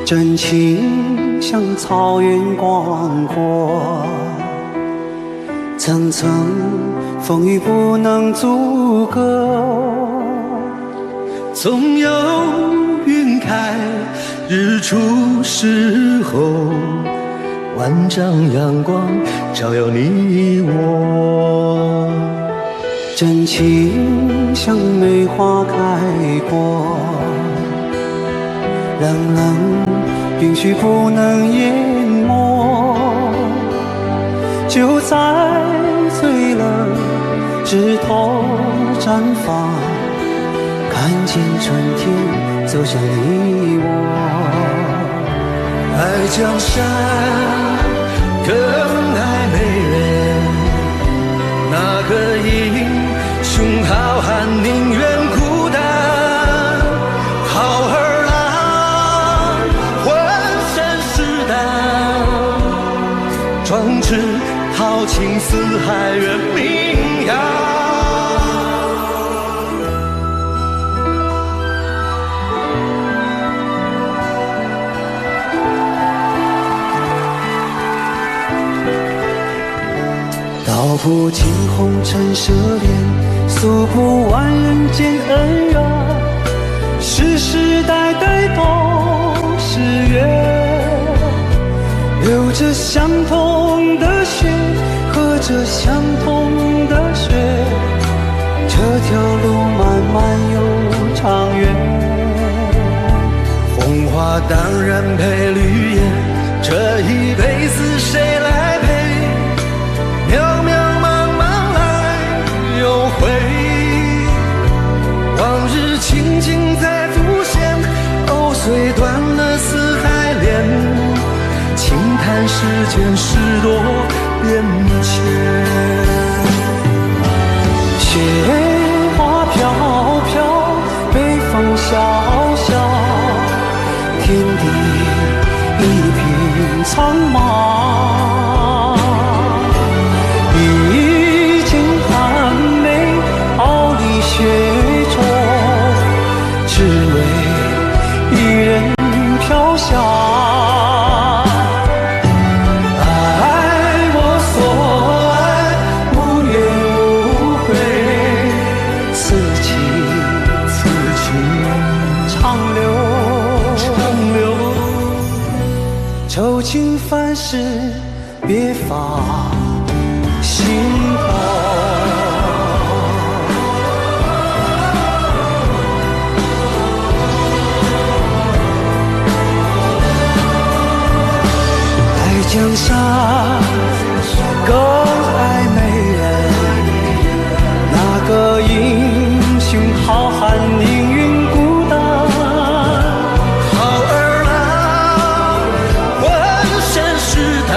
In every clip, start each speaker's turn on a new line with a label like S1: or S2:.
S1: 真情像草原广阔，层层风雨不能阻隔。
S2: 总有云开日出时候，万丈阳光照耀你我。
S1: 真情像梅花开过，冷冷允许不能淹没。就在最冷枝头绽放，看见春天走向你我。
S2: 爱江山更爱美人，那个英雄好汉宁愿孤单。好儿郎浑身是胆，壮志豪情四海远名扬。
S1: 道不尽红尘奢恋，诉不完人间恩怨，世世代代都是缘。流着相同的血，喝着相同的血，这条路漫漫又长远。
S2: 红花当然配绿叶，这一辈子谁来陪？渺渺茫茫来又回，往日情景再浮现，藕虽断了丝还连，轻叹世间事多变迁。
S1: 雪花飘飘，北风萧萧，天地一片苍茫。一剑寒梅，傲立雪中，只为一人飘香。爱我所爱，无怨无悔，此情长留，愁情烦事别放心头。爱江山更爱美人，那个英雄好汉宁愿孤单。
S2: 好儿郎浑身是胆，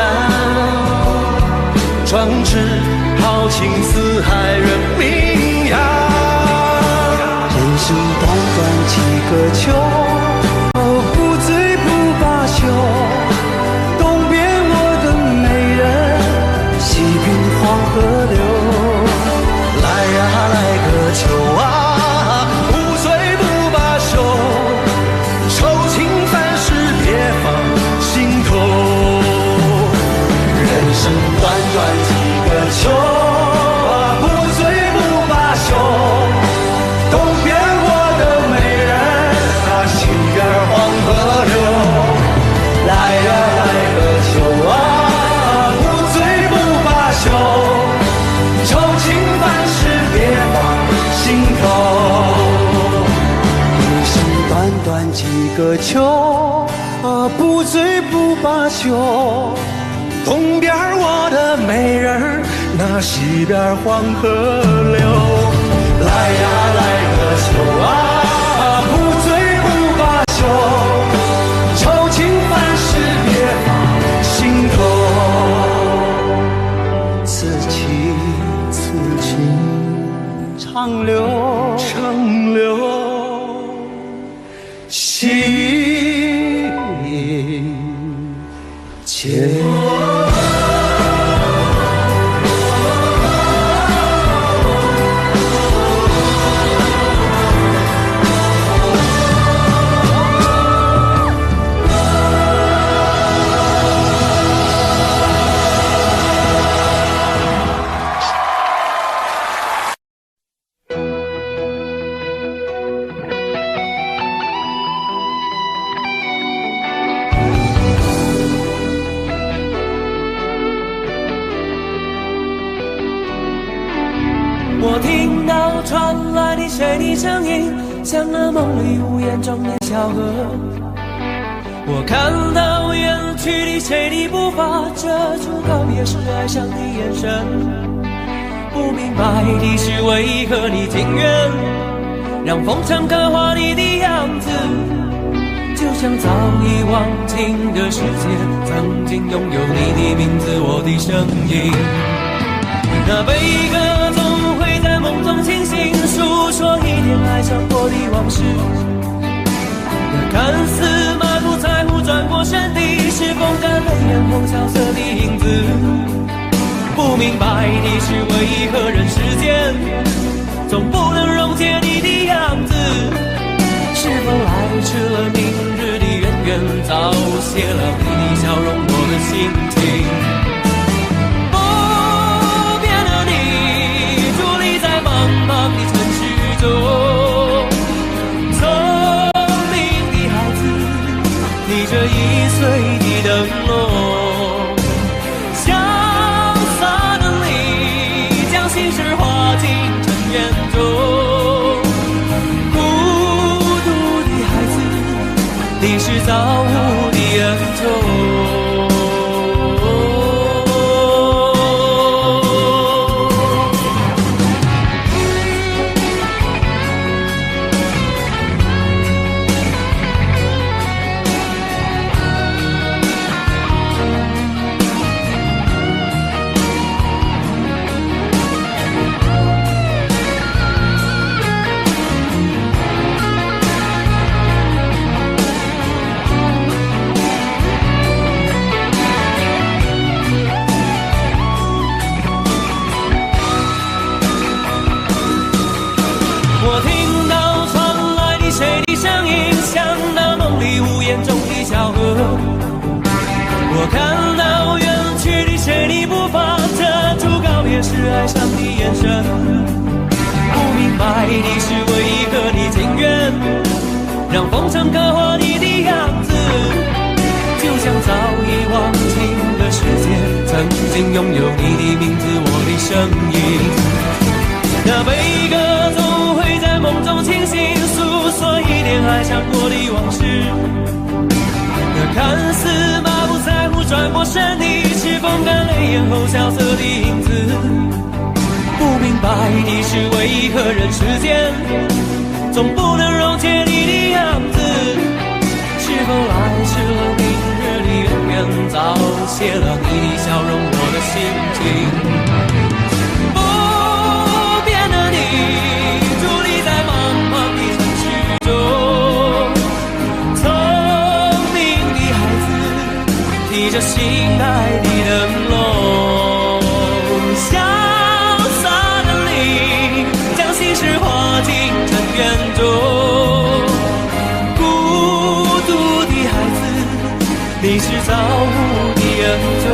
S2: 壮志豪情四海远名扬。
S1: 人生短短几个秋，不醉不罢休。东边我的美人，西边黄河流。
S2: 来呀来个秋啊，不醉不罢休，愁情烦事别放心头。人生短短几个秋啊，不醉不罢休，东边我的美人啊，西边黄河流。来呀来个秋啊，不醉不罢休，愁情烦事别放心头。
S1: 人生短短几个秋，不醉不罢休。
S2: 东边我的美人儿，那西边黄河流。来呀来个秋啊，不醉不罢休，愁情烦事别放心头。
S1: 此情长留，
S2: 长留心间。
S3: 到传来的谁的声音，像那梦里无言中的小河。我看到远去的谁的步伐，遮住告别时哀伤的眼神。不明白的是为何你情愿让风尘刻画你的样子，就像早已忘情的世界曾经拥有你的名字，我的声音。那悲歌总会在梦中清醒，诉说一天爱上过的往事。那看似满不在乎转过身的，是风干泪眼后萧瑟的影子。不明白的是为何人世间总不能溶解你的样子，是否来迟了明日的渊源，早谢了你的笑容我的心情。不变的你伫立在茫茫的城市中，聪明的孩子逆着易碎的灯笼，潇洒的你将心事化进尘缘中。你是造物的恩宠。我听到传来的谁的声音，像那梦里无言中的小河。我看到远去的谁的步伐，遮住告别时哀伤的眼神。不明白的是为何你情愿让风尘刻画你的样子，就像早已忘情的世界曾经拥有你的名字，我的声音。那悲歌总会在梦中清醒，诉说一点爱上过的往事。那看似满不在乎转过身的，是风干泪眼后萧瑟的影子。不明白的是为何人世间总不能溶解你的样子，是否来迟了明日的渊源，早谢了你的笑容我的心情。着心爱的灯笼，潇洒的你将心事化进尘缘中。孤独的孩子，你是造物的恩宠。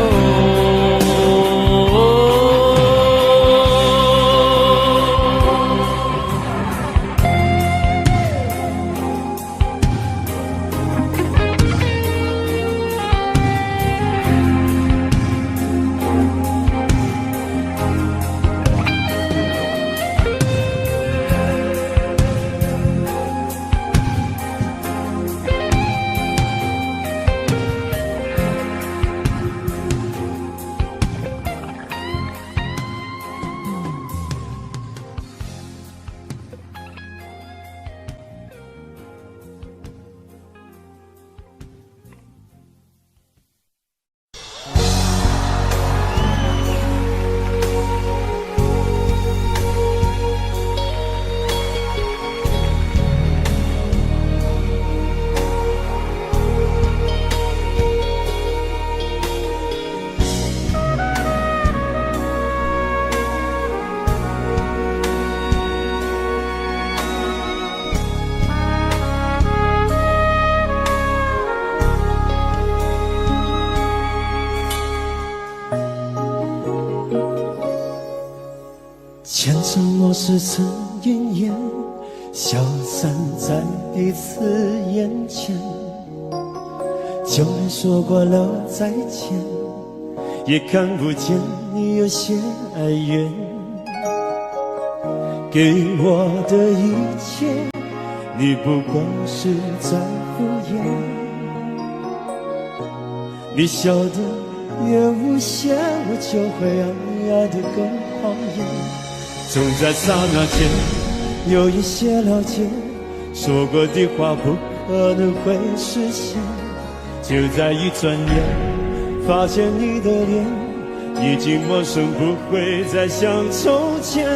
S1: 前尘往事曾奄奄，消散在彼此眼前。旧人说过了再见，也看不见你有些哀怨。
S4: 给我的一切，你不过是在敷衍。你笑得越无邪，我就会爱得更狂野。总在刹那间有一些了解，说过的话不可能会实现。就在一转眼，发现你的脸已经陌生，不会再像从前。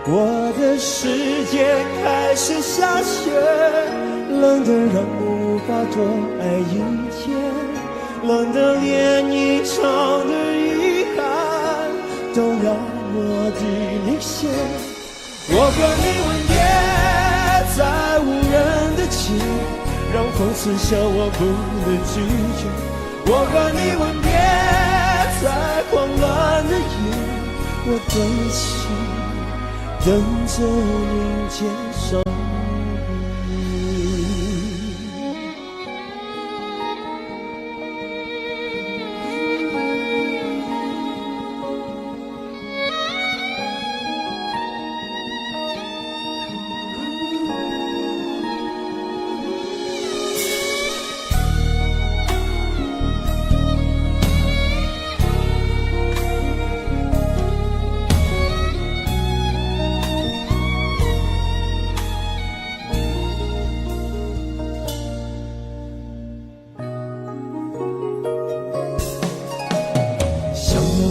S4: 我的世界开始下雪，冷得让我无法多爱一天，冷得连一场的遗憾都那么的明显。我和你吻别在无人的街，让风刺笑我不能拒绝。我和你吻别在慌乱的夜，我的心等着迎接伤悲。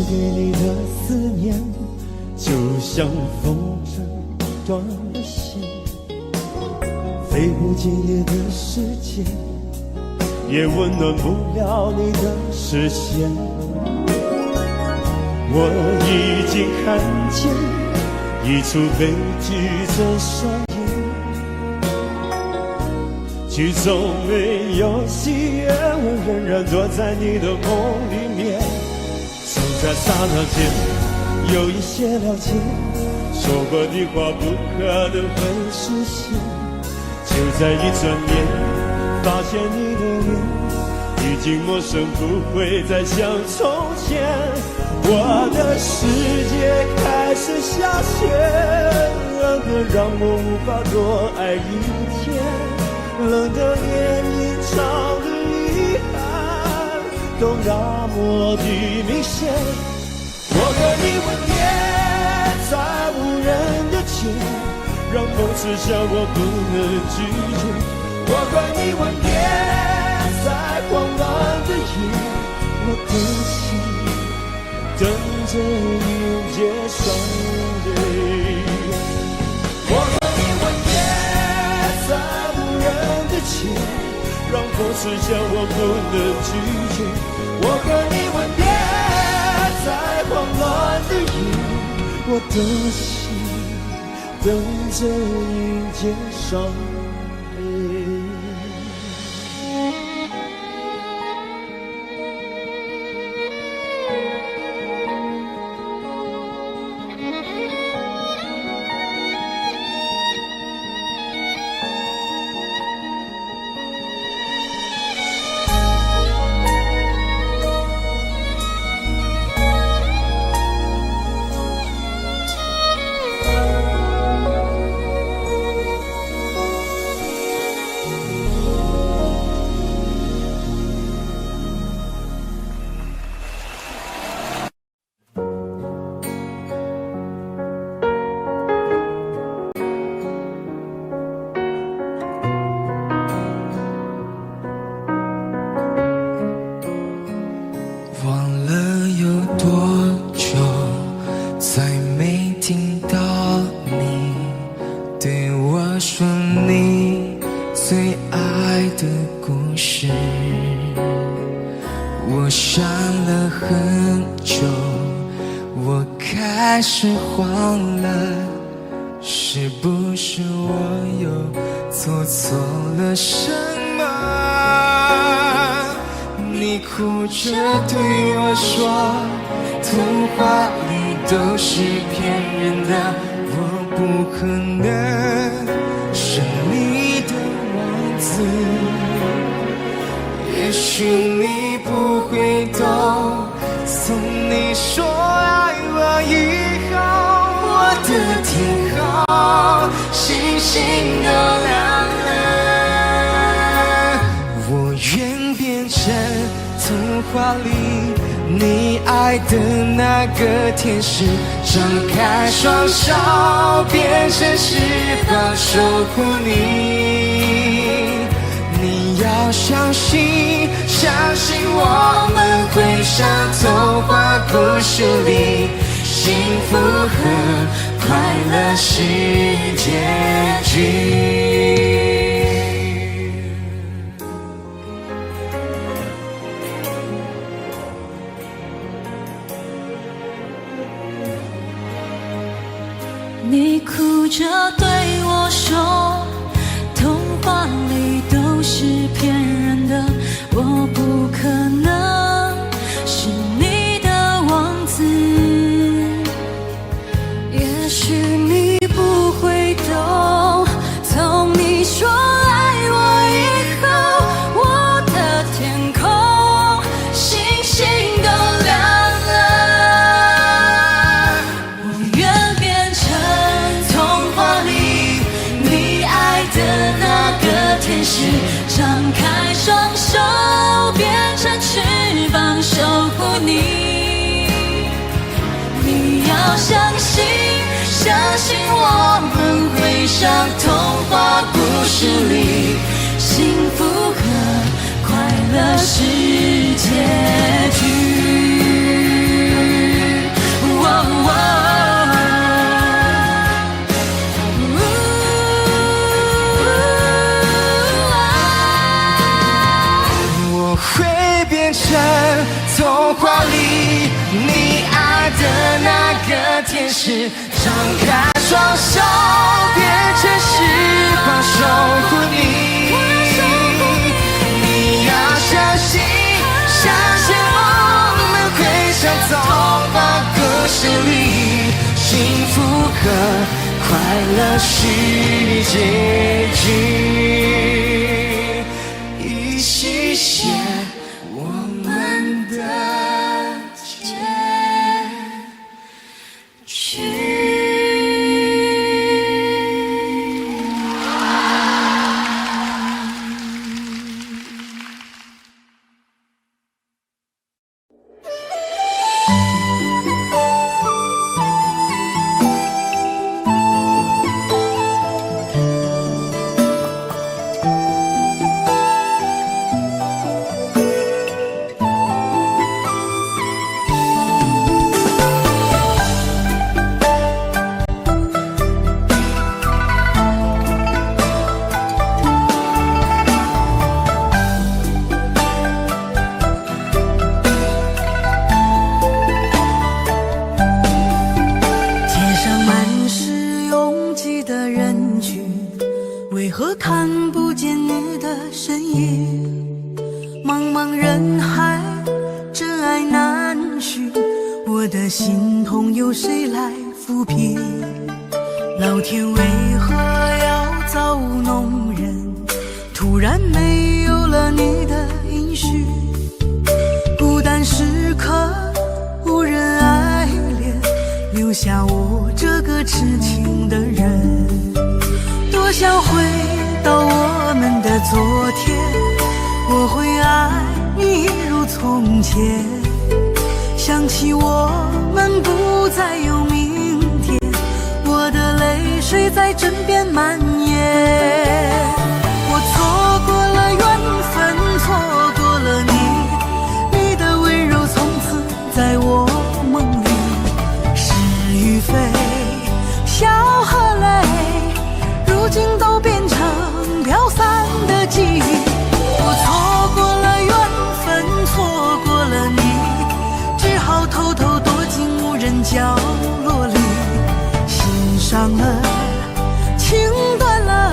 S4: 对你的思念，就像风筝断了线，飞不进你的世界，也温暖不了你的视线。我已经看见一出悲剧正上演，剧中没有喜悦，我仍然躲在你的梦里面。在刹那间有一些了解，说过的话不可能会实现。就在一转眼，发现你的脸已经陌生，不会再像从前。我的世界开始下雪，冷得让我无法多爱一天，冷得连一场的遗憾都那么的明显。我和你吻别在无人的街，让风刺笑我不能拒绝。我和你吻别在慌乱的夜，我的心等着迎接伤悲。我和你吻别在无人的街，让风刺笑我不能拒绝。我和你吻别在慌乱的夜，我的心等着迎接伤悲。
S5: 我想了很久，我开始慌了，是不是我又做错了什么？你哭着对我说，童话里都是骗人的，我不可能是你的王子。也许你不会懂，从你说爱我以后，我的天空星都亮了。我愿变成童话里你爱的那个天使，张开双手，变成翅膀守护你。你要相信，相信我们会像童话故事里，幸福和快乐是结局。
S6: 你哭着对我说，童话里都是骗人的，我不可能是你的王子。也许你不会懂，从你说爱我以后，我的天空星星都亮了。我愿变成童话里你爱的那个天使，张开双手，变成翅膀守护你。你要相信，相信我们会像童话故事里，幸福和快乐是结局。
S5: 我会变成童话里你爱的那个天使，张开双手，变成翅膀守护你。你要相信，相信我们会像童话故事里，幸福和快乐是结局。一起写我们的结局。
S6: 为何看不见你的身影？茫茫人海，真爱难寻，我的心痛有谁来抚平？老天为何要造物弄人？突然没有了你的音讯，孤单时刻无人爱怜，留下我这个痴情的人。多想回到我们的昨天，我会爱你一如从前。想起我们不再有明天，我的泪水在枕边蔓延。我错过了缘分，错过了你，你的温柔从此在我梦里。是与非，笑和泪，如今都变成飘散的记忆。我错过了缘分，错过了你，只好偷偷躲进无人角落里，心伤了，情断了，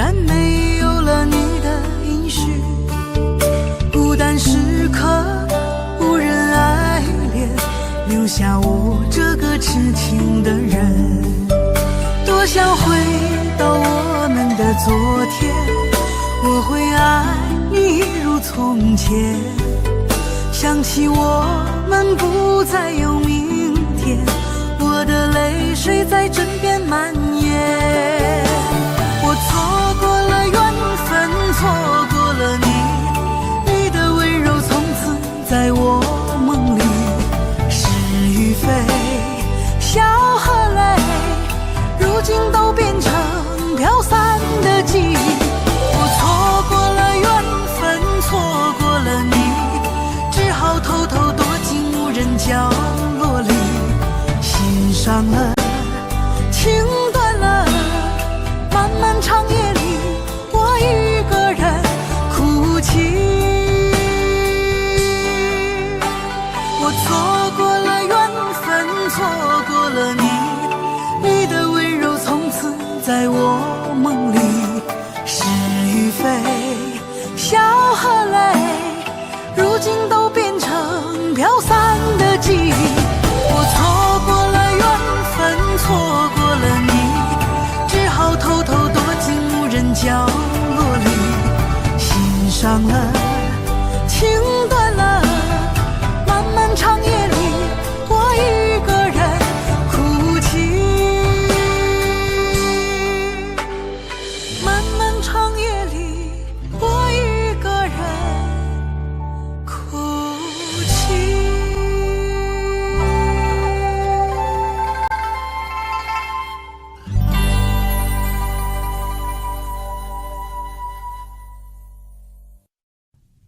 S6: 然没有了你的音讯，孤单时刻无人爱恋，留下我这个痴情的人。多想回到我们的昨天，我会爱你一如从前。想起我们不再有明天，我的泪水在枕边蔓延。我错过了缘分，错过了你，你的温柔从此在我梦里。是与非，笑和泪，如今都变成飘散的记忆。我错过了缘分，错过了你，只好偷偷躲进无人角落里。心伤了，情断了，漫漫长夜里，我一个人哭泣。我错过了缘分，错过了你，你的温柔从此在我梦里。是与非，笑和泪，如今都变成飘散的记忆。我错过了缘分，错过了你，只好偷偷躲进无人角落里。心伤了，情断了，漫漫长夜里，我一个人哭泣。漫漫长夜里，我一个人哭泣。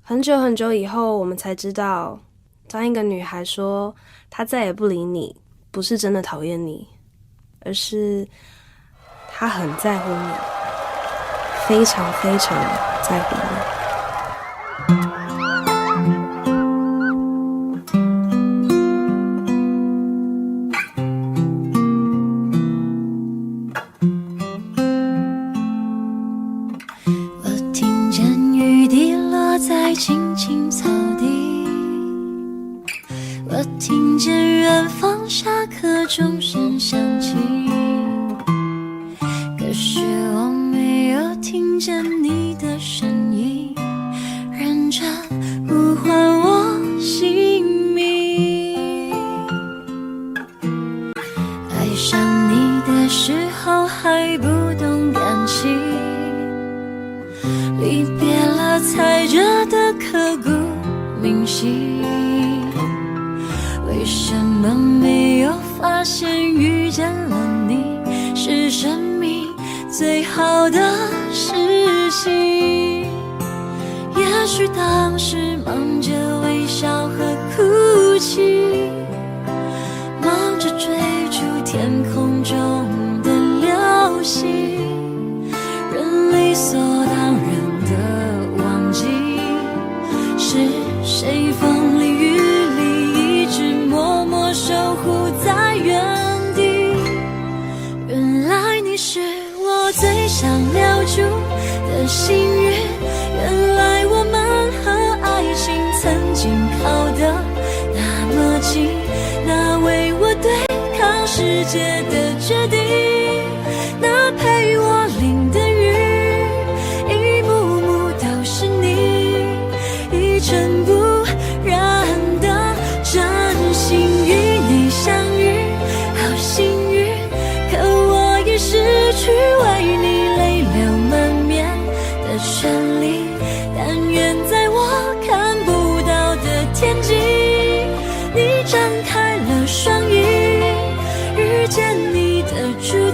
S7: 很久很久以后，我们才知道，当一个女孩说她再也不理你，不是真的讨厌你，而是她很在乎你，非常非常在乎你。
S8: 我听见雨滴落在青青草地，我听见远方下课钟声响起，可是我没有听见你的声音，认真呼唤我姓名。爱上你的时候还不懂感情，离别了才觉得刻骨铭心。为什么没有发现遇见了你是生命最好的事情？也许当时忙着微笑和哭泣，忙着追逐天空中的流星，人理所当然的忘记是谁风里雨里一直默默守护在原地。原来你是我最想留住的幸运，原来我们和爱情曾经靠得那么近，那为我对抗世界的决定，那陪我淋的雨，一幕幕都是你，一尘不染的真心与你相遇，好幸运，可我已失去为你泪流满面的权利。但愿在我看不到的天际，你张开了双翼，遇见你的主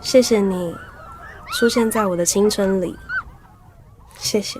S7: 谢谢你出现在我的青春里，谢谢。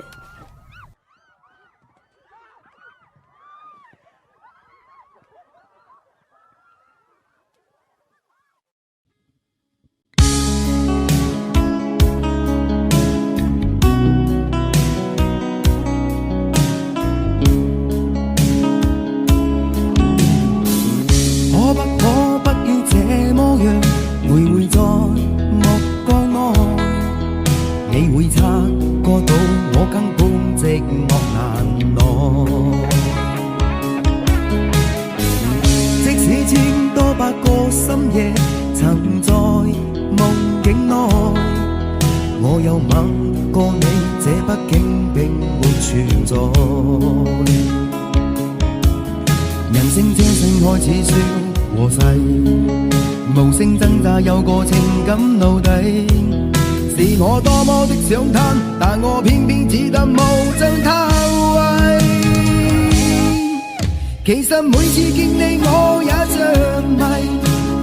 S5: 其實每次見你我也着迷，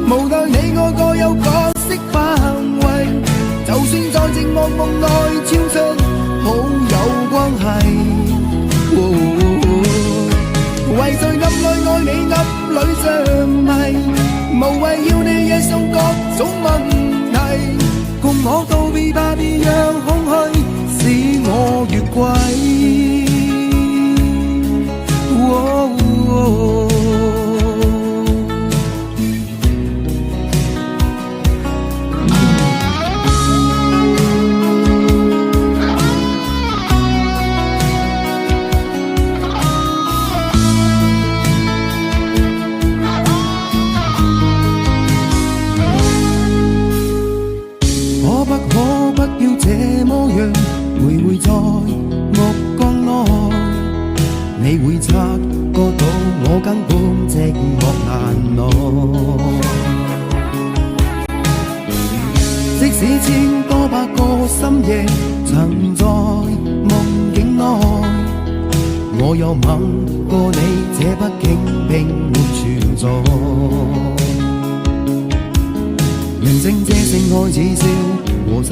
S5: 無奈你我各有角色範圍，就算在寂寞夢內超出好友關係，唯在暗裏愛你暗裏着迷，無謂要你惹上各種問題，共我道別吧，別讓空虛使我越軌。可不可不要這麼樣，徘徊在目光內，你會察覺到我根本寂寞難耐。即使千多百個深夜曾在夢境內，我又吻過你，這畢竟並沒存在。人聲這聲開始笑和逝，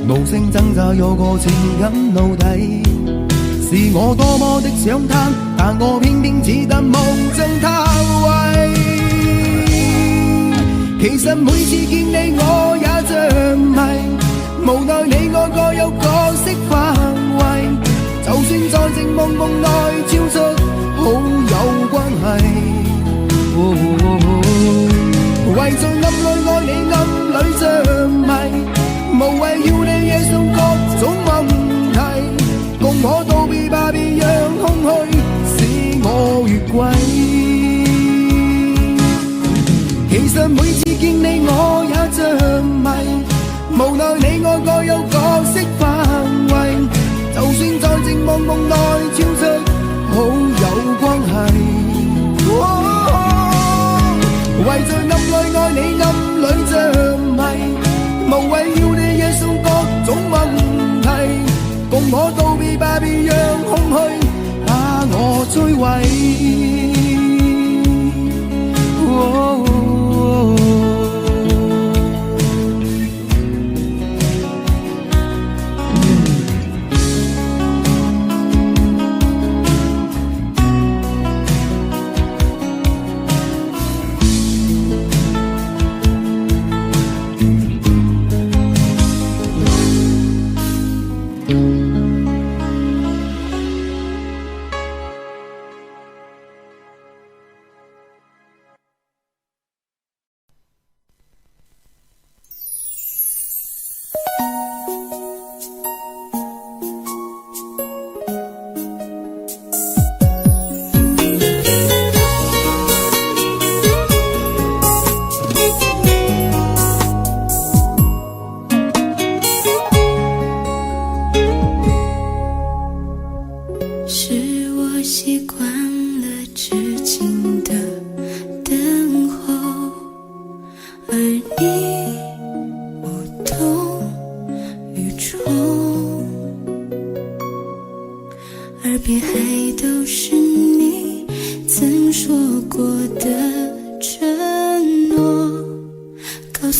S5: 無聲掙扎有個情感奴隸。是我多麼的想貪，但我偏偏只得夢中他為。其實每次見你我也着迷，無奈你我各有角色範圍，就算在寂寞夢內超出好友關係，唯在暗裏愛你暗裏着迷，無謂要你惹上各種問題，共我道別吧，別讓空虛使我越軌。其實每次見你我也着迷，無奈你我各有角色範圍，就算在寂寞夢內超出好友關係，唯在暗裏愛你暗裏着迷，無謂要你惹上各種問題，共我道別吧，別讓空虛把我摧毀。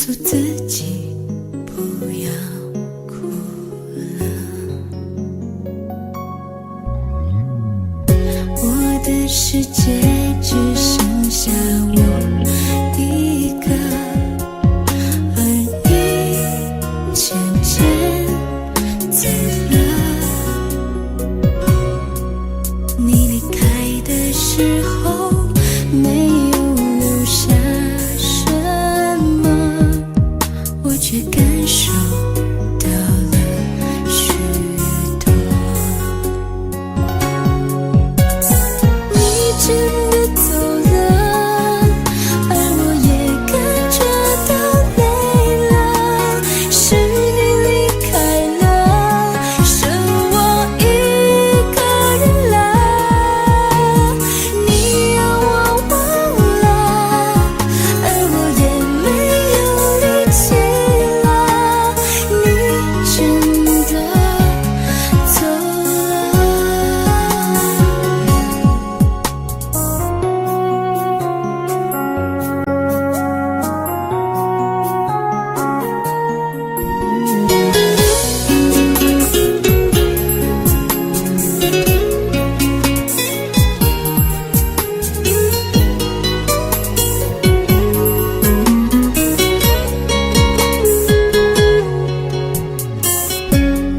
S8: 诉自己不要哭了。我的世界只剩下我一个，而你渐渐走了。你离开的时候没有留下什么，我却感受到了许多。你真的走了，而我也跟着都累了，是你离开了，剩我一个人了。你让我忘了，而我也没有力气了。你真的走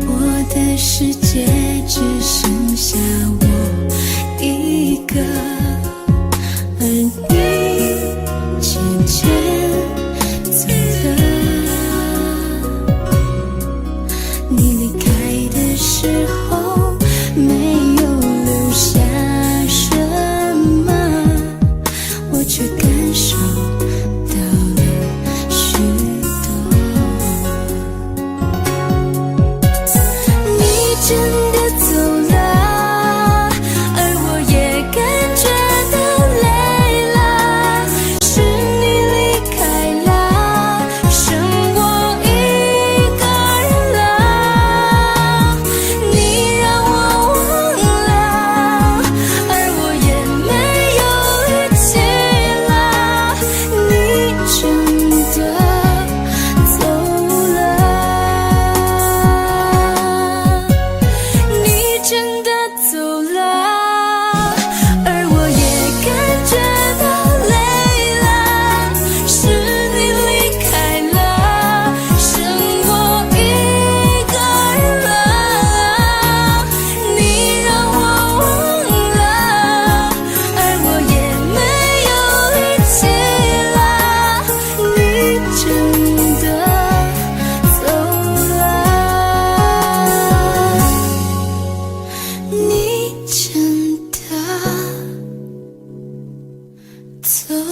S8: 我的世界只剩下我一个，而你渐渐走了。你离开的时候没有留下什么，我却感受到了许多。你真的走了，而我也跟着都累了，是你离开了，剩我一个人了。你让我忘了，而我也没有力气了。你真的走了。你真的走了，而我也跟着都累了，是你离开了，剩我一个人了。你让我忘了，而我也没有力气了。你真的走了。你真的走了。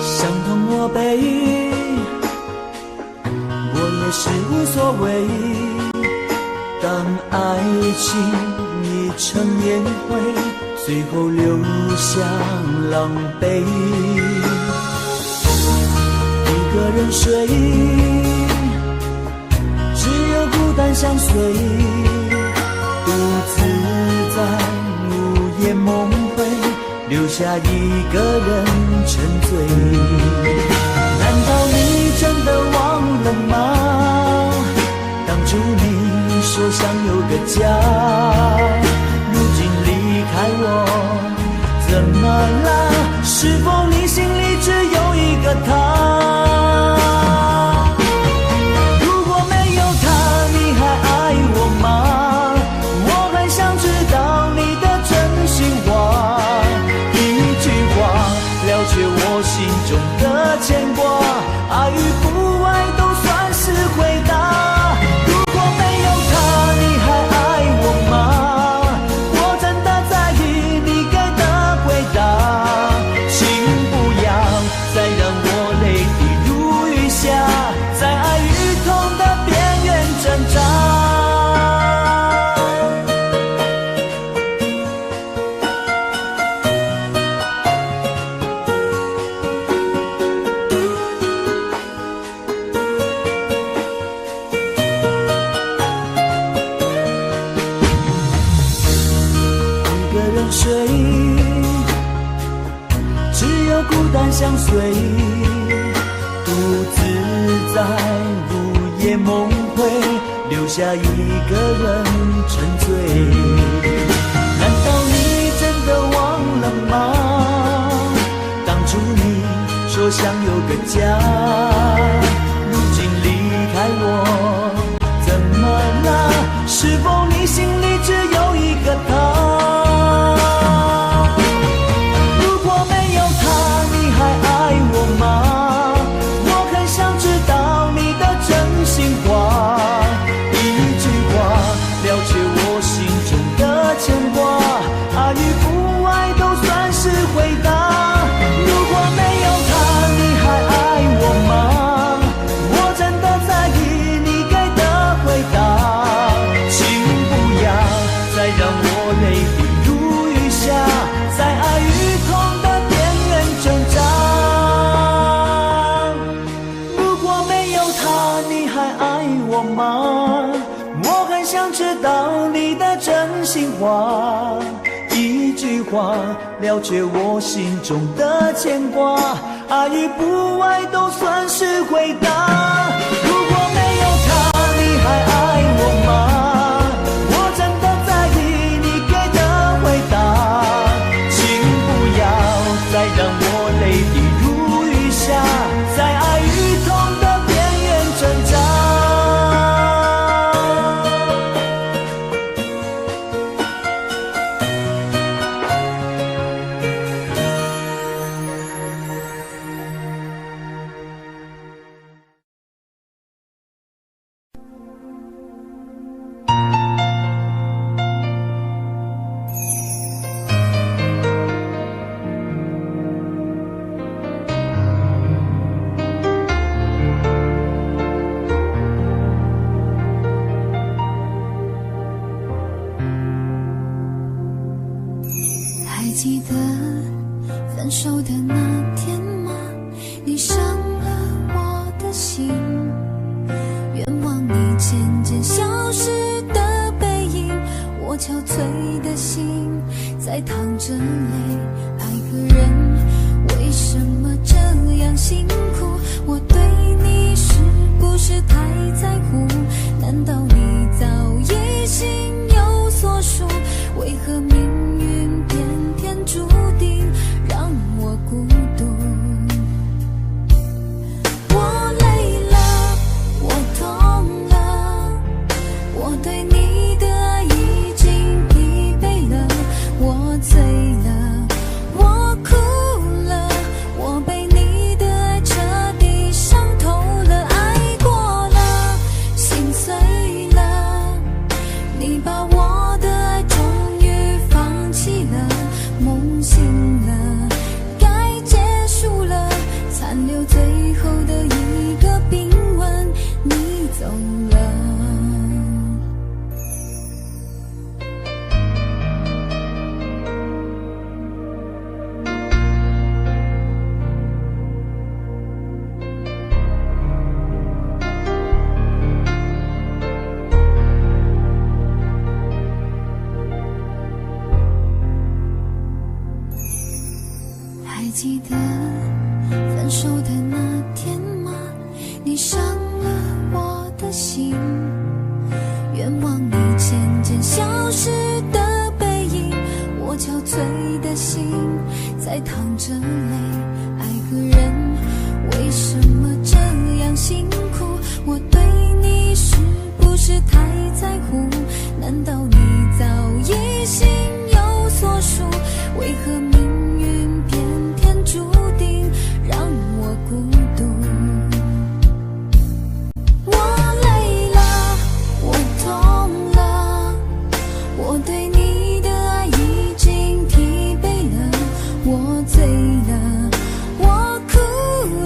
S2: 伤痛我背，我也是无所谓。当爱情已成烟灰，最后留下狼狈。一个人睡，只有孤单相随，独自在午夜梦回，留下一个人沉醉。难道你真的忘了吗？当初你说想有个家，如今离开我，怎么了？是否你心里只有一个他？如果没有他，你还爱我吗？我很想知道你水，只有孤单相随，独自在午夜梦回，留下一个人沉醉。难道你真的忘了吗？当初你说想有个家，如今离开我，怎么了？是否你心里只有一个他？如果没有他，你还爱我吗？我很想知道你的真心话，一句话了却我心中的牵挂，爱与不爱都算是回答。如果没有他，你还爱我吗？我真的在意你给的回答，请不要再让我泪滴如雨下，在爱与痛的边缘挣扎。如果没有他，你还爱我吗？我很想知道你的真心话，一句话了却我心中的牵挂，爱与不爱都算是回答。如果没有他，你还爱我吗？我真的在意你给的回答，请不要再让我泪滴如雨下，在爱与痛的边缘挣扎。
S8: 还记得分手的那天吗？你伤了我的心，愿望你渐渐消失的背影，我憔悴的心在淌着泪。爱个人为什么这样辛苦？我对你是不是太在乎？难道你早已心有所属？为何命运偏偏注定让我孤独？我累了，我痛了，我对你的爱已经疲惫了，我醉了，我哭了，我被你的爱彻底伤透了，爱过了，心碎了，你把我的爱终于放弃了，梦醒了，该结束了，残留最后的一个冰吻，你走了。还记得分手的那天吗？你伤了我的心，愿望你渐渐消失的背影，我憔悴的心在淌着泪。爱个人为什么这样辛苦？我对你是不是太在乎？难道你早已心有所属？为何命运偏偏注定让我孤独？我累了，我痛了，我对你的爱已经疲惫了，我醉了，我哭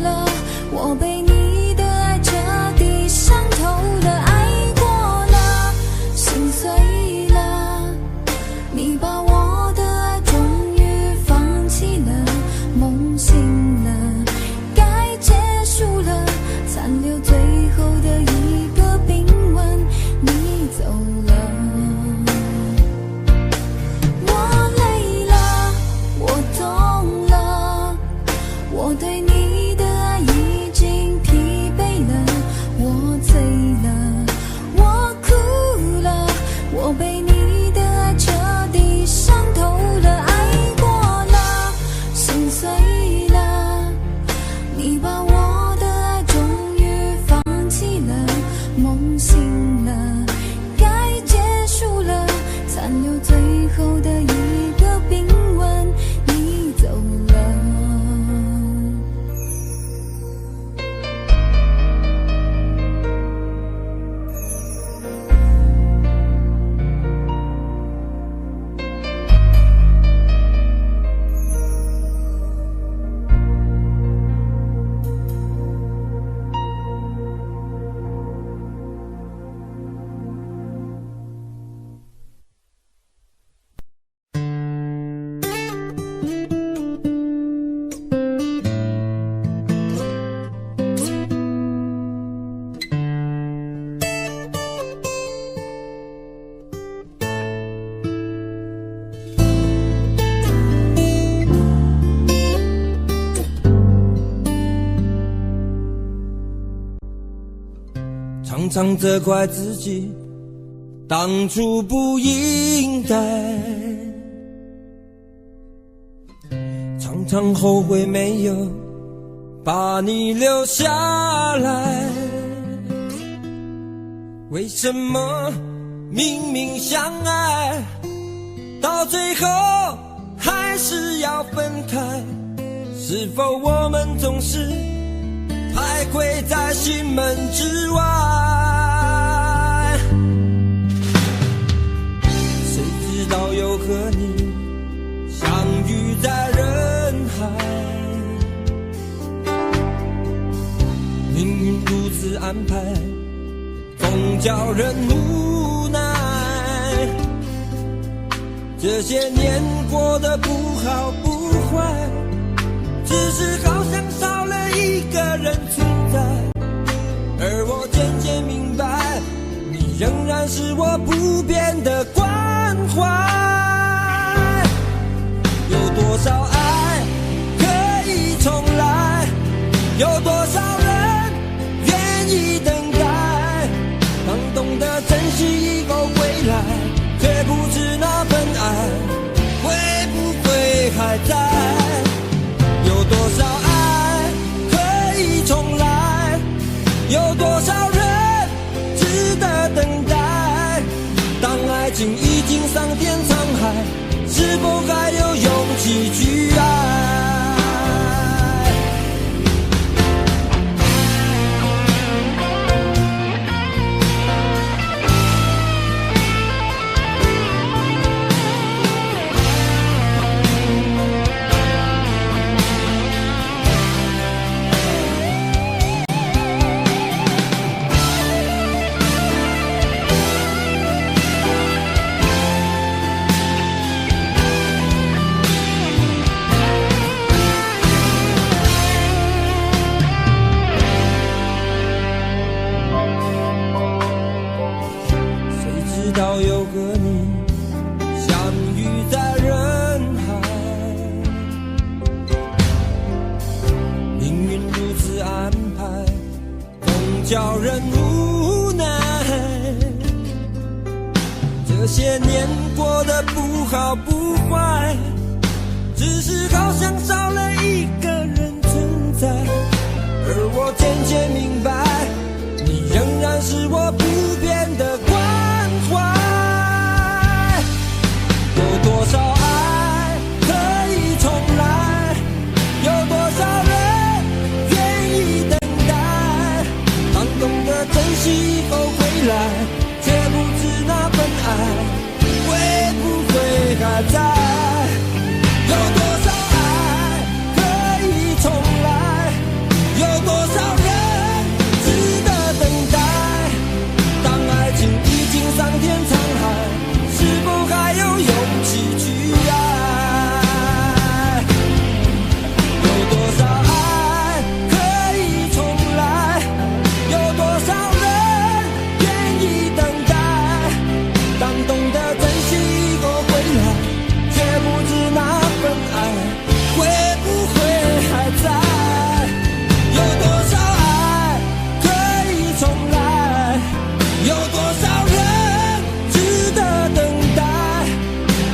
S8: 了，我被你的爱彻底伤透了，爱过了，心碎了，你残留最后的一个冰吻，你走了。
S3: 常常责怪自己当初不应该，常常后悔没有把你留下来。为什么明明相爱，到最后还是要分开？是否我们总是徘徊在心门之外？谁知道又和你相遇在人海，命运如此安排，总叫人无奈。这些年过得不好不坏，只是好像少了一个人存在，而我渐渐明白，你仍然是我不变的关怀。有多少爱可以重来，有多少人愿意等待，当懂得珍惜以后回来，却不知那份爱会不会还在。有多少爱可以重来，有多少人值得等待，当爱情已经桑田沧海，是否还有勇气去爱？到又和你相遇在人海，命运如此安排，总叫人无奈。这些年过得不好不坏，只是好像少了一个人存在，而我渐渐明白，你仍然是我不变的关怀。有多少爱可以重来，有多少人愿意等待，当懂得珍惜以后回来，却不知那份爱会不会还在。有多少爱可以重来，有多少人值得等待，当爱情已经桑田沧海，是否还有勇气去爱？有多少爱可以重来，有多少人愿意等待，当懂得珍惜以后回来，却不知那份爱会不会还在。有多少爱可以重来，有多少人值得等待，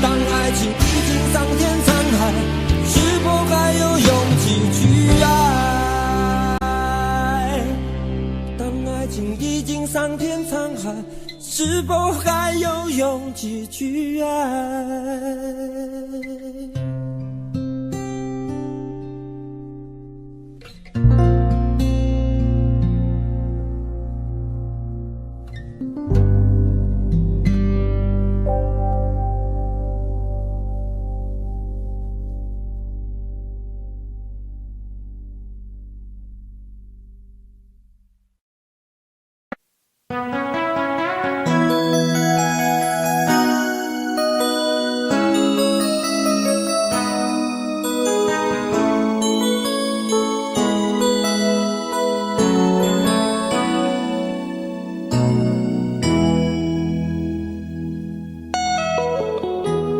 S3: 当爱情已经桑田沧海，是否还有勇气去爱？当爱情已经桑田沧海，是否还有勇用几句爱。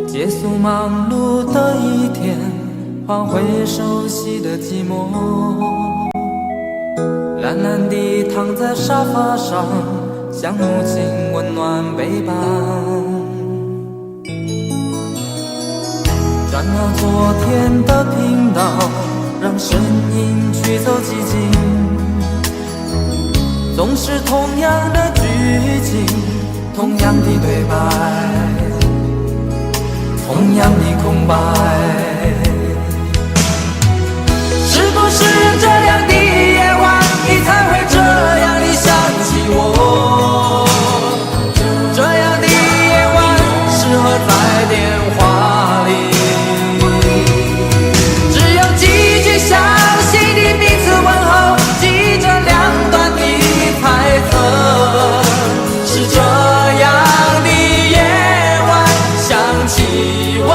S5: 结束忙碌的一天，换回熟悉的寂寞，懒懒地躺在沙发上，像母亲温暖背膀。转到昨天的频道，让声音驱走寂静，总是同样的剧情，同样的对白，同样的空白。是不是这样的夜晚，你才会这样地想起我？这样的夜晚适合在电话里，只有几句详细的彼此问候，记着两端的猜测。是这样的夜晚想起我。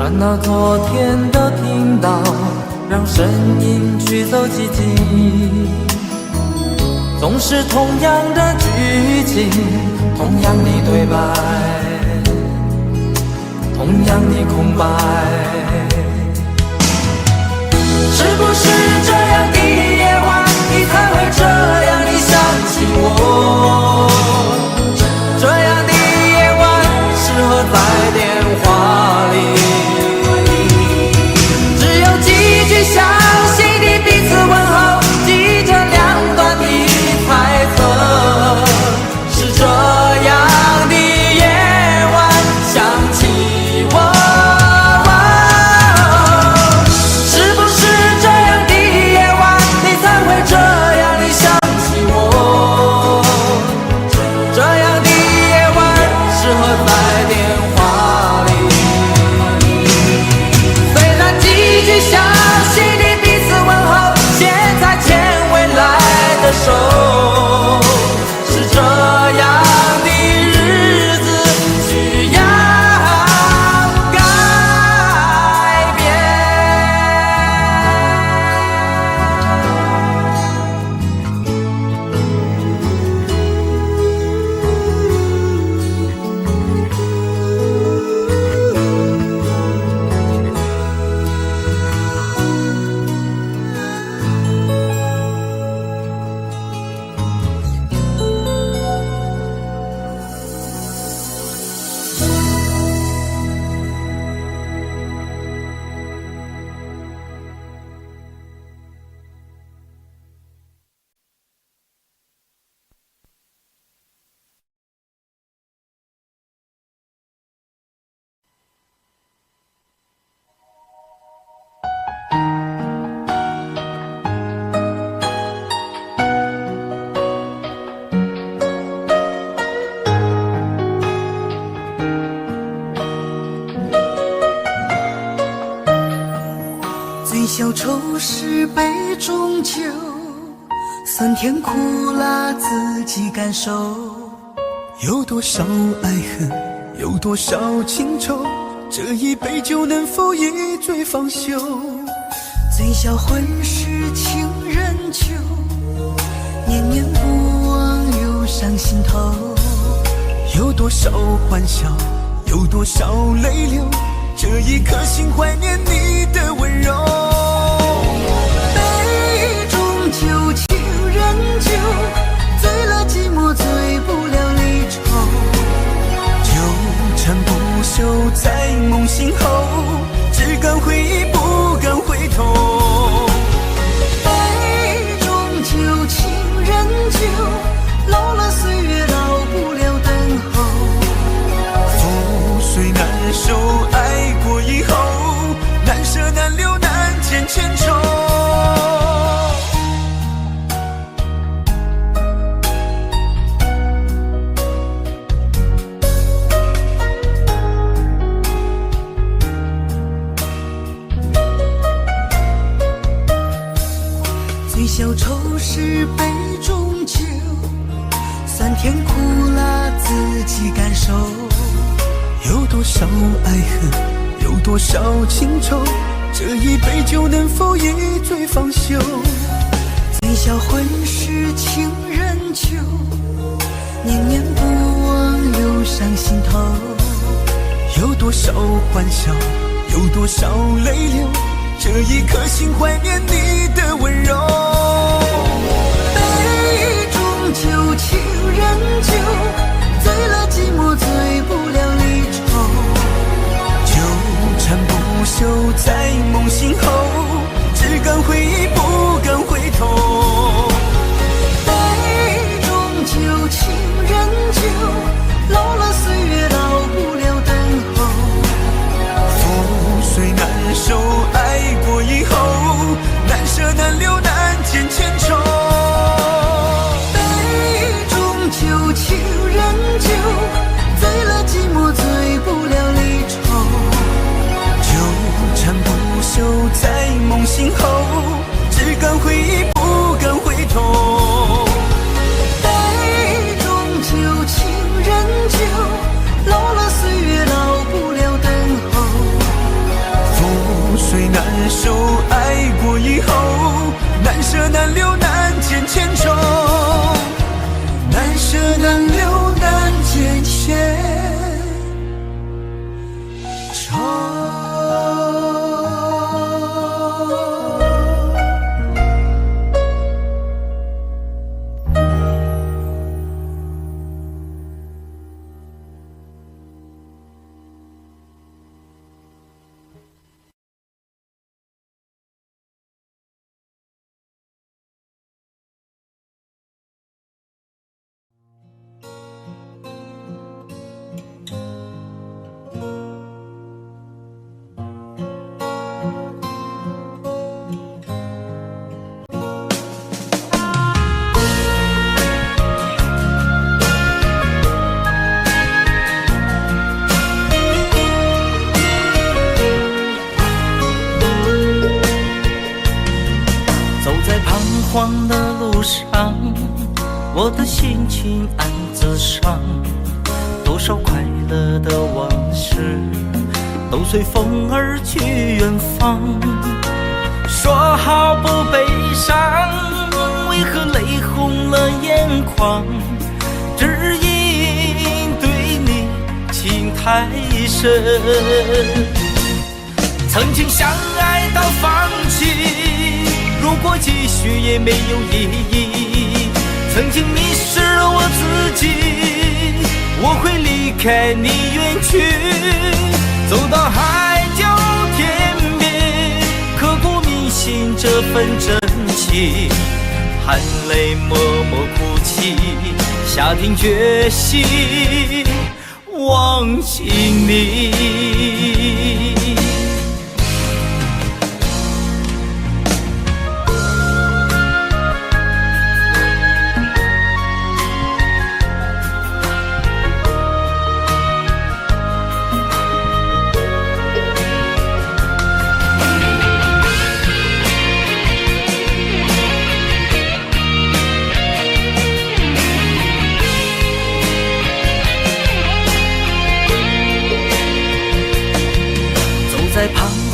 S5: 转到昨天的频道，让声音驱走寂静，总是同样的剧情，同样的对白，同样的空白。是不是这样的夜晚，你才会这样地想起我？这样的夜晚适合在电话里，详细的彼此问候，记着两端的猜测。是这样的夜晚想起我。
S6: 醉消愁是杯中酒，酸甜苦辣自己感受。
S5: 有多少爱恨，有多少情愁，这一杯酒能否一醉方休？
S6: 醉消魂是情人酒，念念不忘忧伤心头。
S5: 有多少欢笑，有多少泪流，这一颗心怀念你的温柔。
S6: 杯中酒，情人酒，醉了寂寞，醉不了离愁。
S5: 纠缠不休在梦醒后，只敢回忆不敢回头。
S6: 杯中酒，情人酒，老了岁月老不了等候。
S5: 覆水难收，爱过以后，难舍难留难见千愁。
S6: 醉消愁是杯中酒，酸甜苦辣自己感受。
S5: 有多少爱恨，有多少情愁，这一杯酒能否一醉方休？
S6: 醉消魂是情人酒，念念不忘忧伤心头。
S5: 有多少欢笑，有多少泪流，这一颗心怀念你的温柔。
S6: 杯中酒，情人酒，醉了寂寞，醉不了离愁。
S5: 纠缠不休在梦醒后，只敢回忆不敢回头。
S6: 杯中酒，情人酒，老了岁月老不了等候。
S5: 覆水难收，爱过以后，难舍难留难见千愁。
S6: 杯中酒，情人酒，醉了寂寞，醉不了离愁。
S5: 纠缠不休在梦醒后，只敢回忆不敢回头。
S6: 杯中酒，情人酒，老了岁月老不了等候。
S5: 覆水难收，爱过以后，难舍难留难见千愁。难舍难留难见千愁。
S3: 慌的路上，我的心情暗自伤，多少快乐的往事都随风而去远方。说好不悲伤，为何泪红了眼眶？只因对你情太深，曾经相爱到放弃，如果继续也没有意义。曾经迷失了我自己，我会离开你远去，走到海角天边，刻骨铭心这份真情，含泪默默哭泣，下定决心忘记你。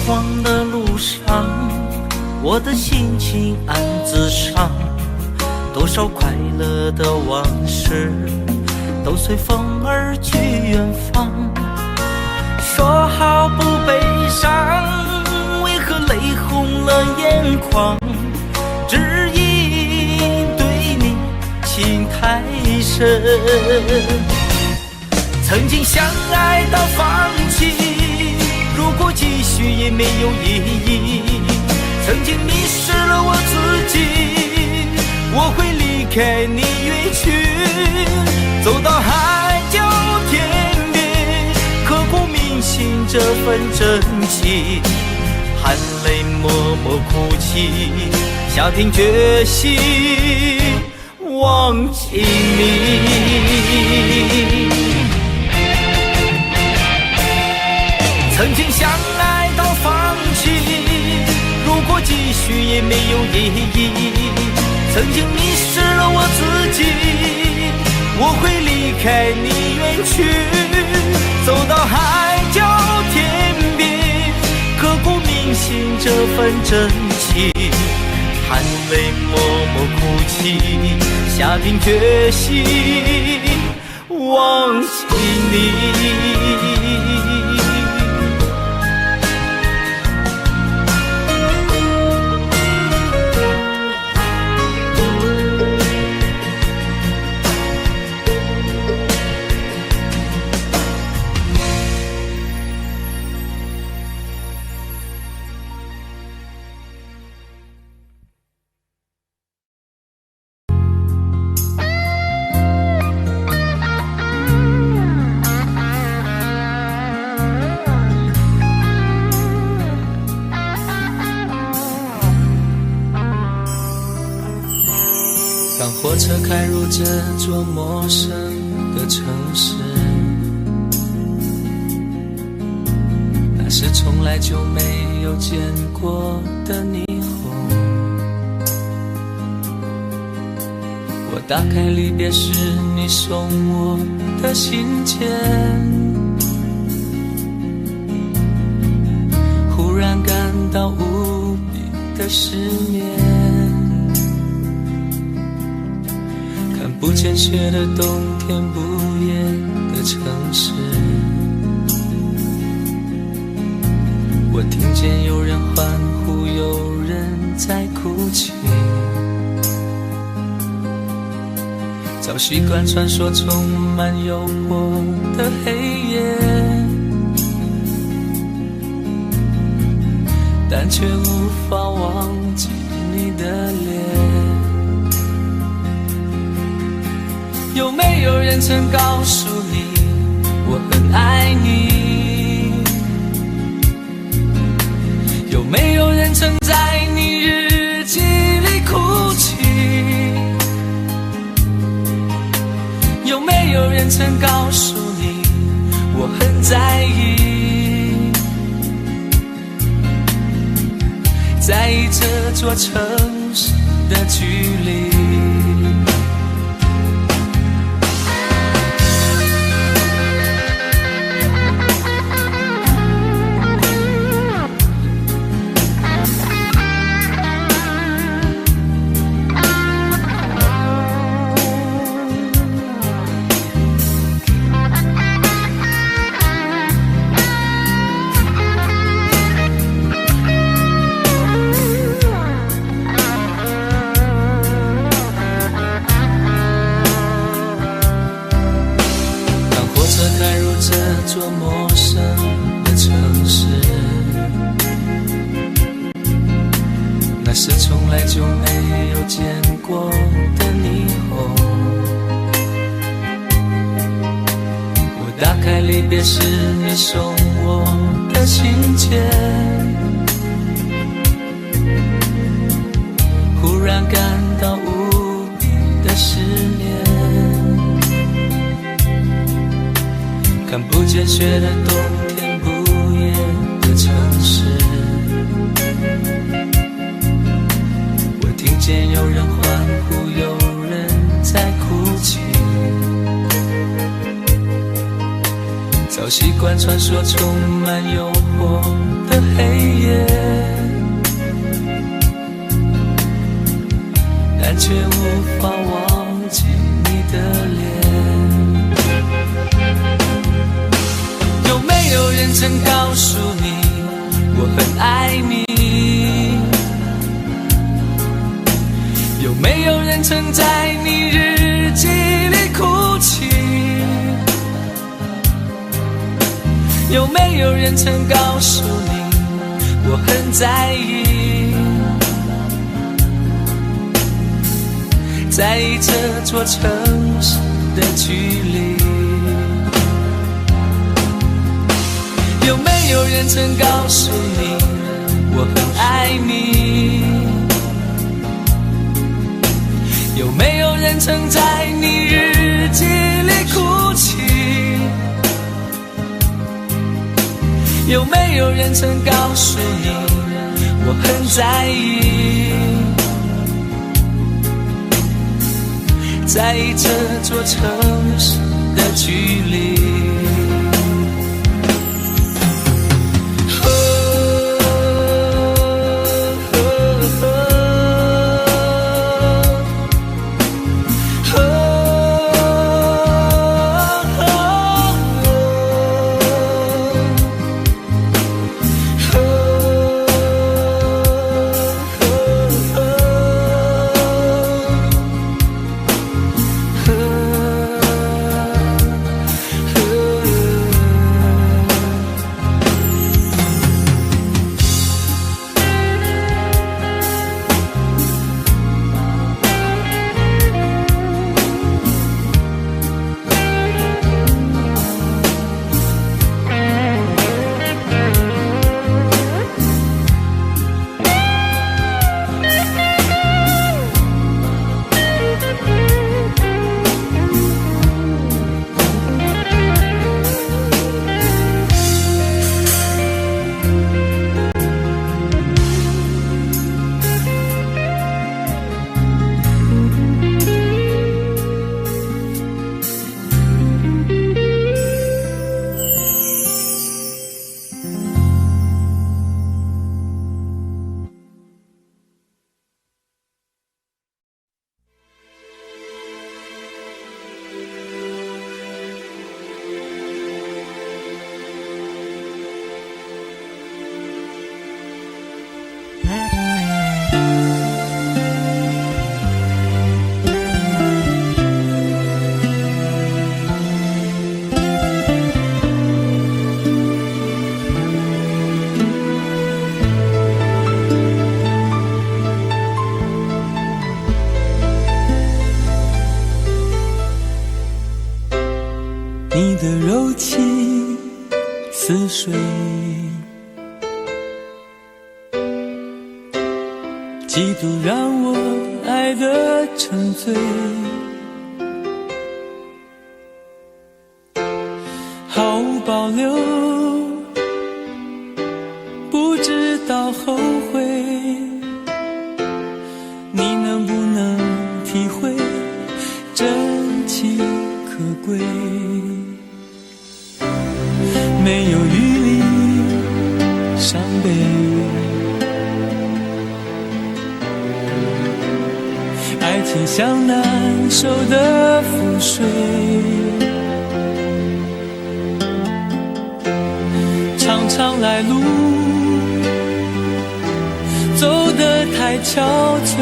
S9: 慌的路上，我的心情暗自伤，多少快乐的往事都随风而去远方。说好不悲伤，为何泪红了眼眶？只因对你情太深，曾经相爱到放弃，如果继续也没有意义。曾经迷失了我自己，我会离开你远去，走到海角天边，刻骨铭心这份真情，含泪默默哭泣，下定决心忘记你。曾经相爱到放弃，如果继续也没有意义。曾经迷失了我自己，我会离开你远去，走到海角天边，刻骨铭心这份真情，含泪默默哭泣，下定决心忘记你。
S5: 当火车开入这座陌生的城市，那是从来就没有见过的霓虹。我打开离别时你送我的信笺，忽然感到无比的失眠。不见雪的冬天，不夜的城市，我听见有人欢呼，有人在哭泣。早习惯传说充满诱惑的黑夜，但却无法忘记你的脸。有没有人曾告诉你我很爱你？有没有人曾在你日记里哭泣？有没有人曾告诉你我很在意？在意这座城市的距离。这座陌生的城市，那是从来就没有见过的霓虹。我打开离别时你送我的信笺，忽然感到无比的失眠。看不见雪的冬天，不夜的城市，我听见有人欢呼，有人在哭泣。早
S3: 早习惯穿梭充满诱惑的黑夜，但却无法忘记你的脸。有没有人曾告诉你我很爱你？有没有人曾在你日记里哭泣？有没有人曾告诉你我很在意？在意这座城市的距离？有没有人曾告诉你我很爱你？有没有人曾在你日记里哭泣？有没有人曾告诉你我很在意？在意这座城市的距离？
S1: 你的柔情似水，几度让我爱得沉醉，毫无保留，不知道后悔。你能不能体会真情可贵？没有余力伤悲，爱情像难收的覆水，长长来路走得太憔悴，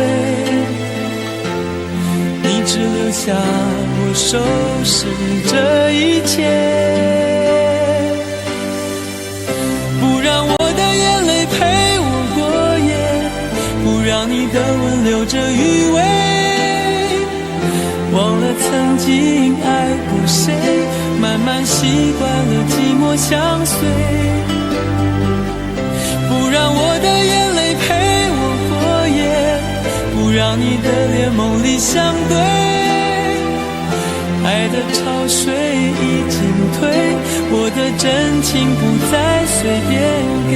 S1: 你只留下我收拾这一切。让你的吻留着余味，忘了曾经爱过谁，慢慢习惯了寂寞相随。不让我的眼泪陪我过夜，不让你的脸梦里相对。爱的潮水已经退，我的真情不再随便给。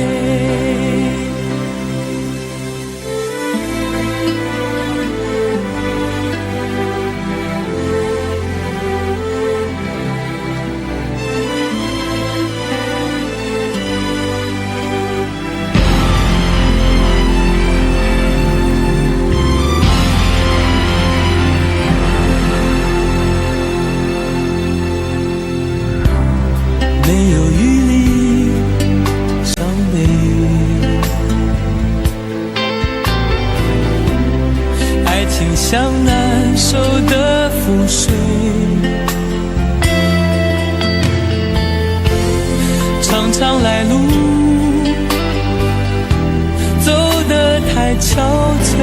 S3: 像难收的覆水，常常来路走得太憔悴，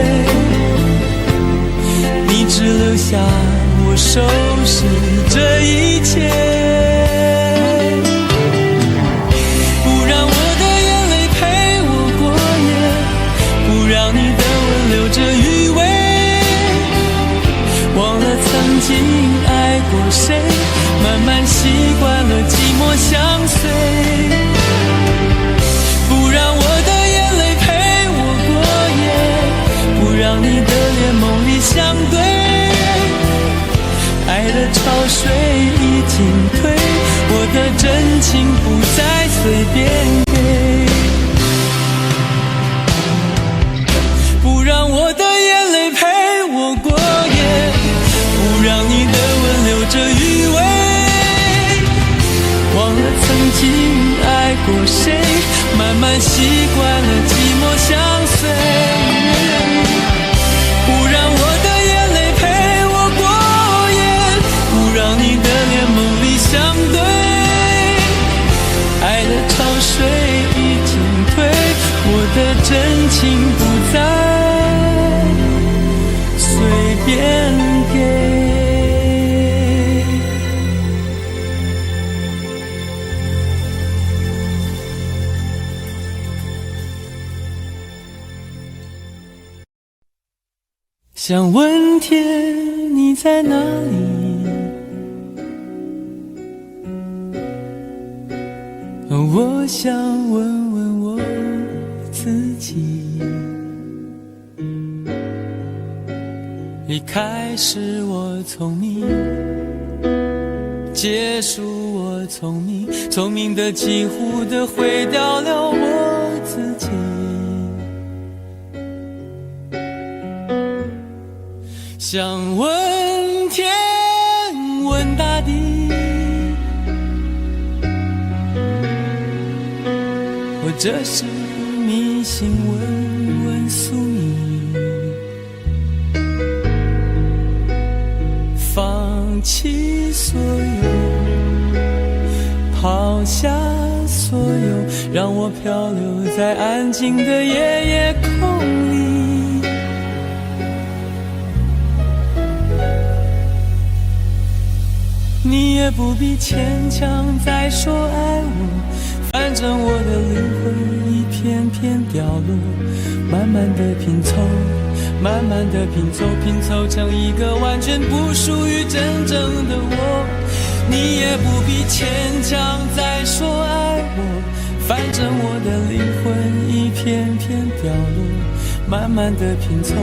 S3: 你只留下我收拾这一切，不让我的眼泪陪我过夜，不让你的吻留着余味，忘了曾经爱过谁，慢慢习惯了寂寞相随，不让我的眼泪陪我过夜，不让你的脸梦里相对，爱的潮水已经退，我的真情不再随便给，不让我的眼泪陪我过夜，不让你的吻留着余味，忘了曾经爱过谁，慢慢习惯了寂寞相随，不让我的眼泪陪我过夜，不让你的脸梦里相对，爱的潮水已经退，我的真情不再随便给。想问天你在哪里，我想问问我自己，一开始我聪明，结束我聪明，聪明的几乎的毁掉了我自己，想问天问大地，或者是迷信问问宿命，放弃所有，抛下所有，让我漂流在安静的夜夜空里，你也不必牵强再说爱我，反正我的灵魂一片片掉落，慢慢的拼凑，慢慢的拼凑，拼凑成一个完全不属于真正的我，你也不必牵强再说爱我，反正我的灵魂一片片掉落，慢慢的拼凑，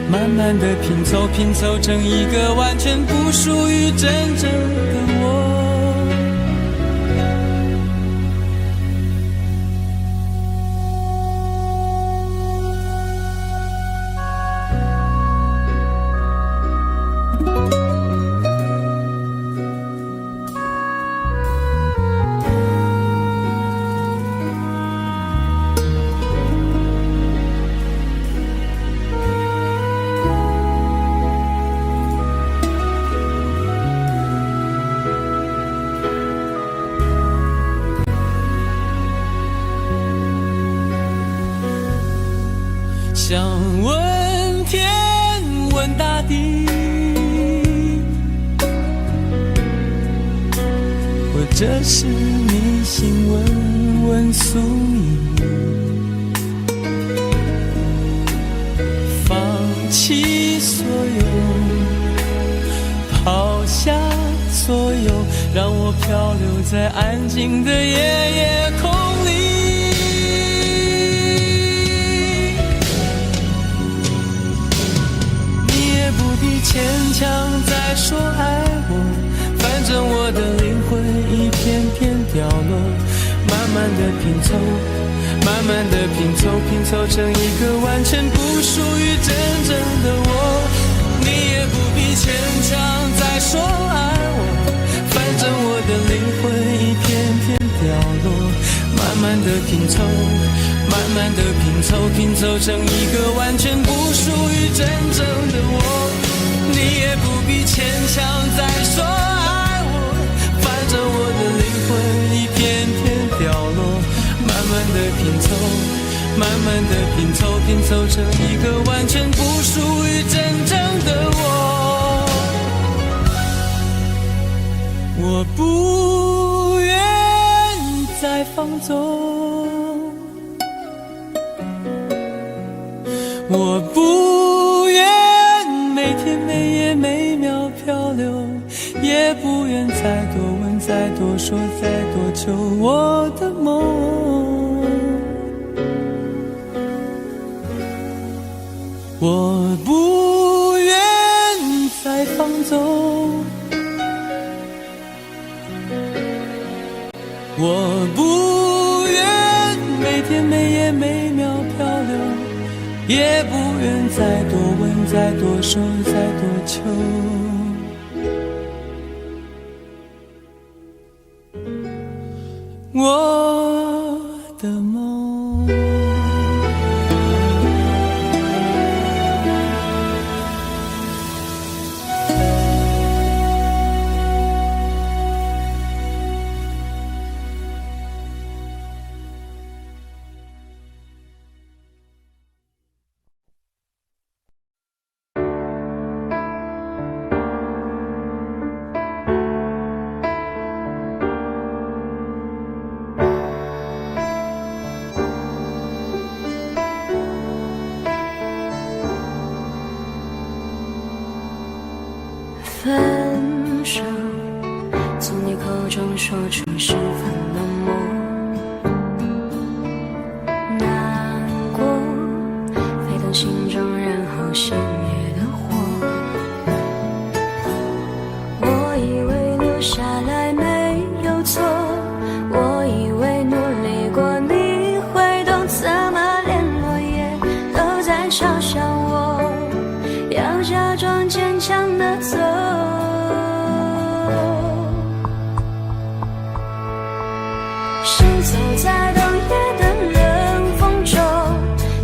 S3: 慢慢的拼凑，拼凑成一个完全不属于真正的我。想问天问大地，或者是迷信问问宿命，放弃所有，抛下所有，让我漂流在安静的夜夜空里，牵强再说爱我，反正我的灵魂一片片掉落，慢慢的拼凑，慢慢的拼凑，拼凑成一个完全不属于真正的我，你也不必牵强再说爱我，反正我的灵魂一片片掉落，慢慢的拼凑，慢慢慢的拼凑，拼凑成一个完全不属于真正的我。你也不必牵强再说爱我，反正我的灵魂一片片掉落。慢慢的拼凑，慢慢的拼凑，拼凑成一个完全不属于真正的我。我不愿再放纵，我不愿每天每夜每秒漂流，也不愿再多问再多说再多求我的梦。我不愿再放纵，我不愿每天每夜每秒漂流，也不愿再多问再多说再多求我的梦。
S8: 分手，从你口中说出十分冷漠，难过，沸腾心中，然后熄灭的火。我以为留下来没有错，我以为努力过你会懂，怎么连落叶都在嘲笑我，要假装坚强的走。行走在冬夜的冷风中，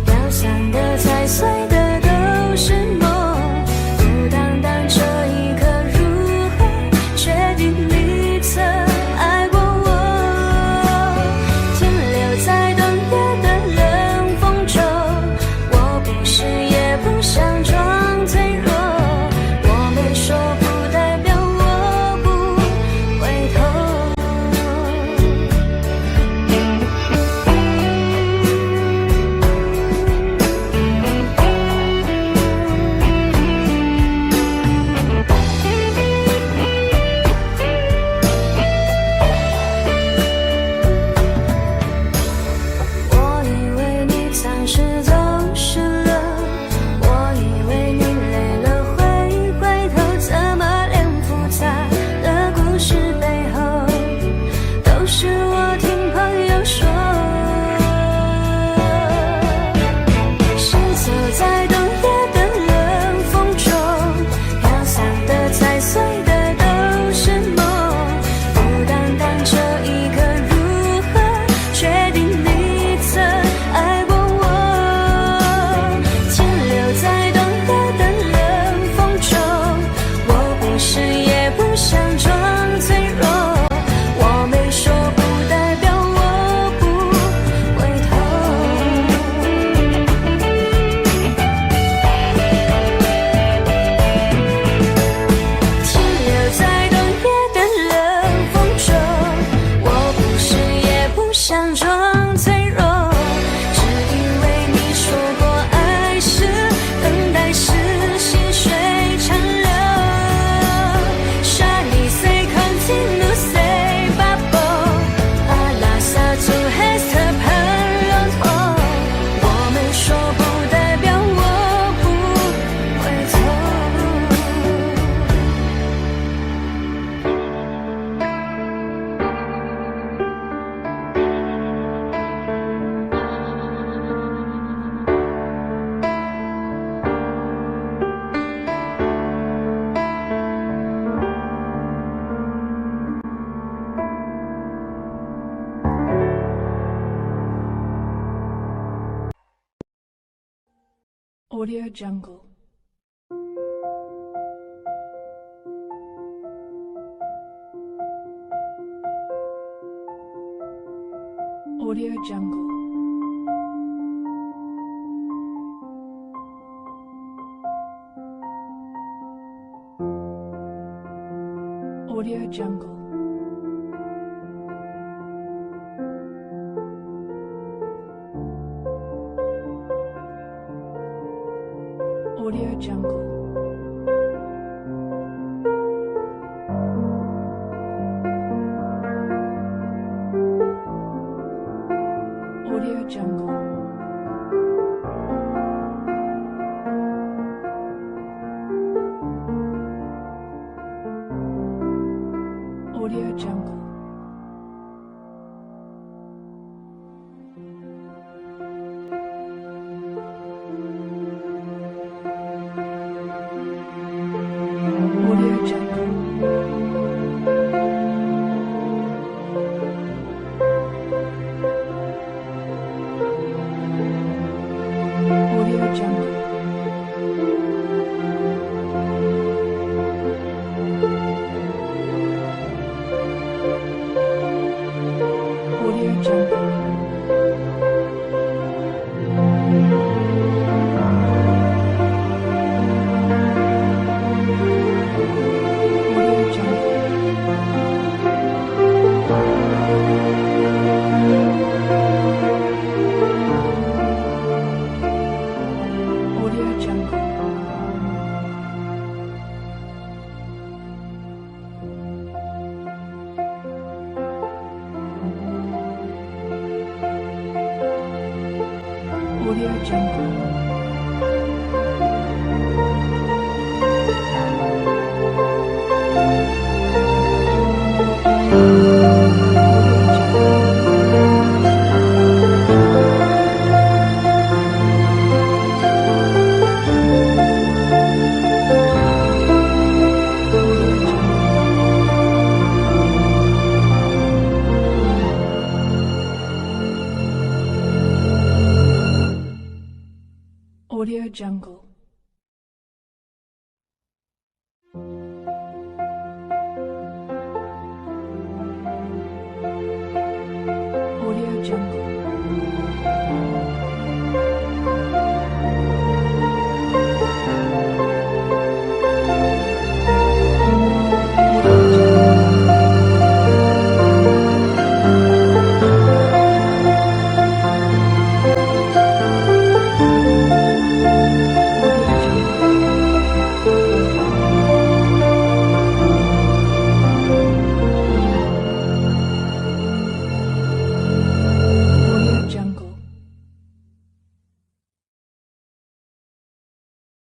S8: 飘散的踩碎的都是梦，孤单单这一刻如何确定你曾爱过我，停留在冬夜的冷风中，我不是眼
S10: Audio Jungle. Audio Jungle. Audio Jungle. Audio Jungle. Audio Jungle. Audio Jungle. Audio Jungle. Audio Jungle. Audio Jungle. Audio Jungle. Audio Jungle. Audio Jungle. Audio Jungle. Audio Jungle.